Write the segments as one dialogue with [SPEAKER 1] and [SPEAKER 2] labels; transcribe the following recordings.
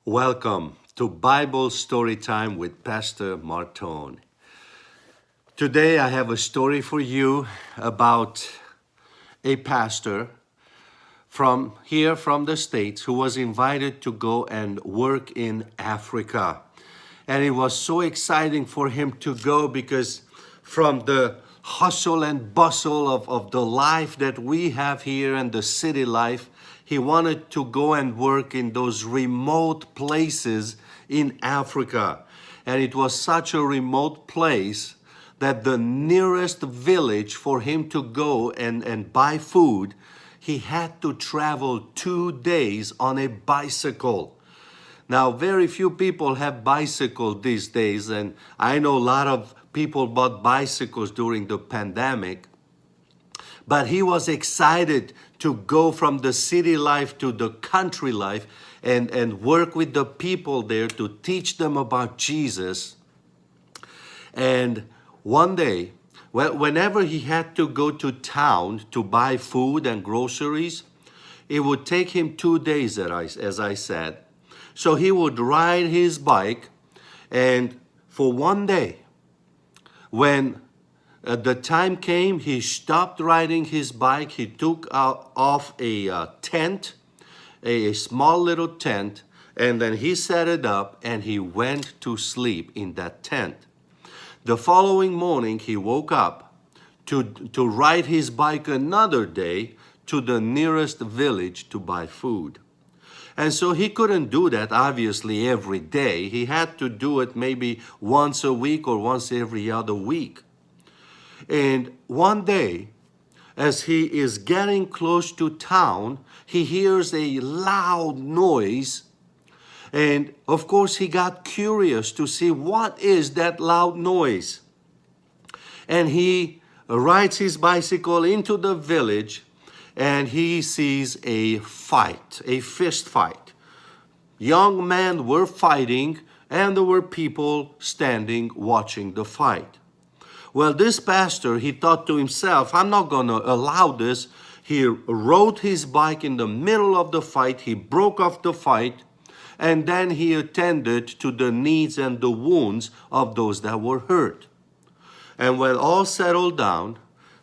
[SPEAKER 1] Welcome to Bible Story Time with Pastor Marton. Today I have a story for you about a pastor from the States who was invited to go and work in Africa. And it was so exciting for him to go because from the hustle and bustle of the life that we have here and the city life, he wanted to go and work in those remote places in Africa. And it was such a remote place that the nearest village for him to go and buy food, he had to travel 2 days on a bicycle. Now, very few people have bicycles these days, and I know a lot of people bought bicycles during the pandemic. But he was excited to go from the city life to the country life and work with the people there to teach them about Jesus. And one day, whenever he had to go to town to buy food and groceries, it would take him 2 days, as I said. So he would ride his bike, and for one day, when the time came, he stopped riding his bike. He took off a tent, a small little tent, and then he set it up and he went to sleep in that tent. The following morning, he woke up to ride his bike another day to the nearest village to buy food. And so he couldn't do that, obviously, every day. He had to do it maybe once a week or once every other week. And one day, as he is getting close to town, he hears a loud noise. And of course, he got curious to see what is that loud noise. And he rides his bicycle into the village, and he sees a fight, a fist fight. Young men were fighting, and there were people standing watching the fight. Well, this pastor, he thought to himself, I'm not going to allow this. He rode his bike in the middle of the fight. He broke off the fight, and then he attended to the needs and the wounds of those that were hurt. And when all settled down,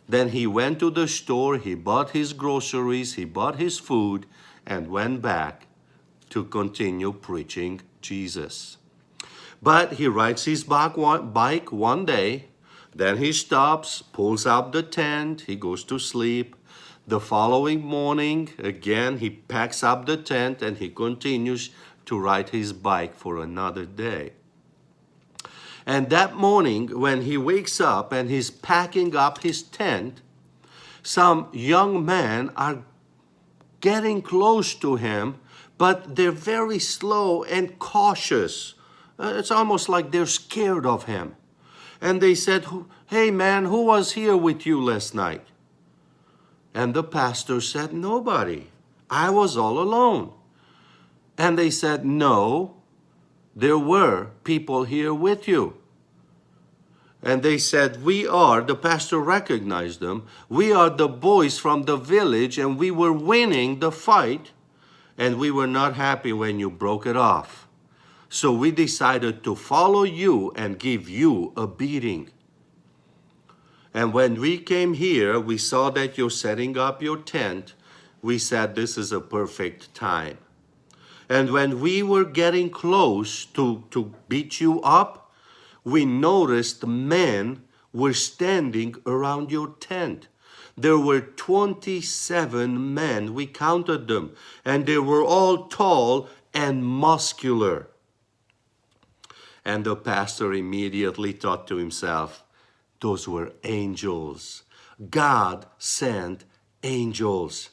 [SPEAKER 1] then he went to the store, he bought his groceries, he bought his food, and went back to continue preaching Jesus. But he rides his bike one day, then he stops, pulls out the tent, he goes to sleep. The following morning, again, he packs up the tent and he continues to ride his bike for another day. And that morning, when he wakes up and he's packing up his tent, some young men are getting close to him, but they're very slow and cautious. It's almost like they're scared of him. And they said, hey man, who was here with you last night? And the pastor said, nobody. I was all alone. And they said, no, there were people here with you. And they said, the pastor recognized them, we are the boys from the village and we were winning the fight and we were not happy when you broke it off. So we decided to follow you and give you a beating. And when we came here, we saw that you're setting up your tent. We said this is a perfect time. And when we were getting close to beat you up, we noticed men were standing around your tent. There were 27 men, we counted them, and they were all tall and muscular. And the pastor immediately thought to himself, those were angels. God sent angels.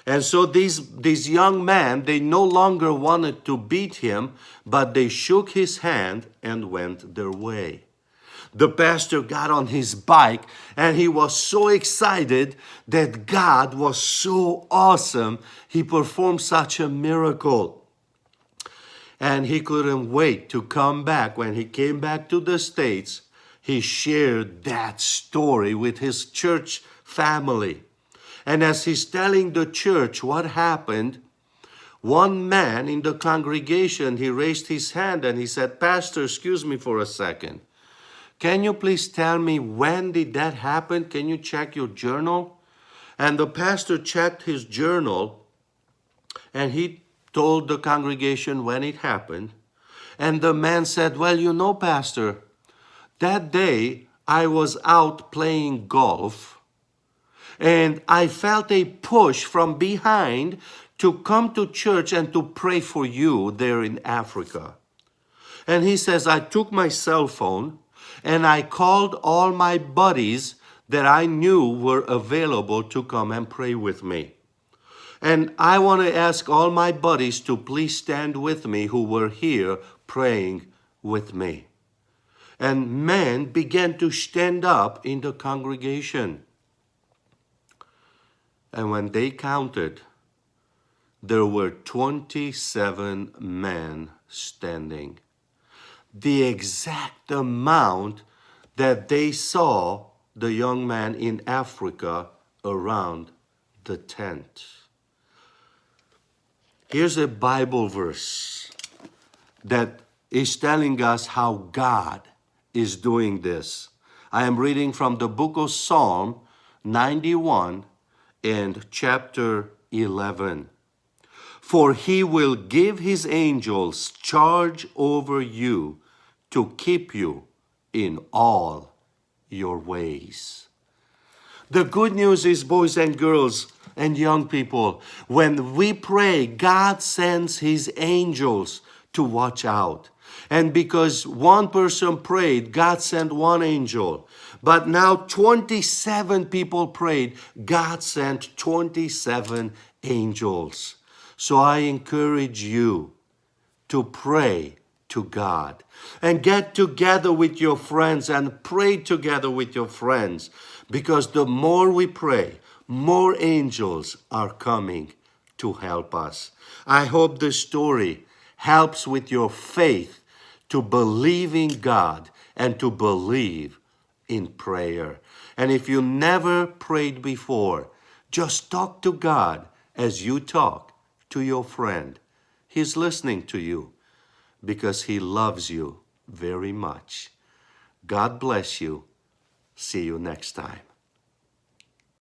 [SPEAKER 1] And so these young men, they no longer wanted to beat him, but they shook his hand and went their way. The pastor got on his bike and he was so excited that God was so awesome. He performed such a miracle. And he couldn't wait to come back. When he came back to the States, he shared that story with his church family. And as he's telling the church what happened, one man in the congregation, he raised his hand and he said, "Pastor, excuse me for a second. Can you please tell me when did that happen? Can you check your journal?" And the pastor checked his journal and he told the congregation when it happened. And the man said, "Well, you know, Pastor, that day I was out playing golf and I felt a push from behind to come to church and to pray for you there in Africa." And he says, "I took my cell phone and I called all my buddies that I knew were available to come and pray with me. And I want to ask all my buddies to please stand with me who were here praying with me." And men began to stand up in the congregation. And when they counted, there were 27 men standing. The exact amount that they saw the young man in Africa around the tent. Here's a Bible verse that is telling us how God is doing this. I am reading from the book of Psalm 91 and chapter 11. "For he will give his angels charge over you to keep you in all your ways." The good news is, boys and girls and young people, when we pray, God sends his angels to watch out. And because one person prayed, God sent one angel. But now 27 people prayed, God sent 27 angels. So I encourage you to pray to God and get together with your friends and pray together with your friends, because the more we pray, more angels are coming to help us. I hope the story helps with your faith to believe in God and to believe in prayer. And if you never prayed before, just talk to God as you talk to your friend. He's listening to you because he loves you very much. God bless you. See you next time.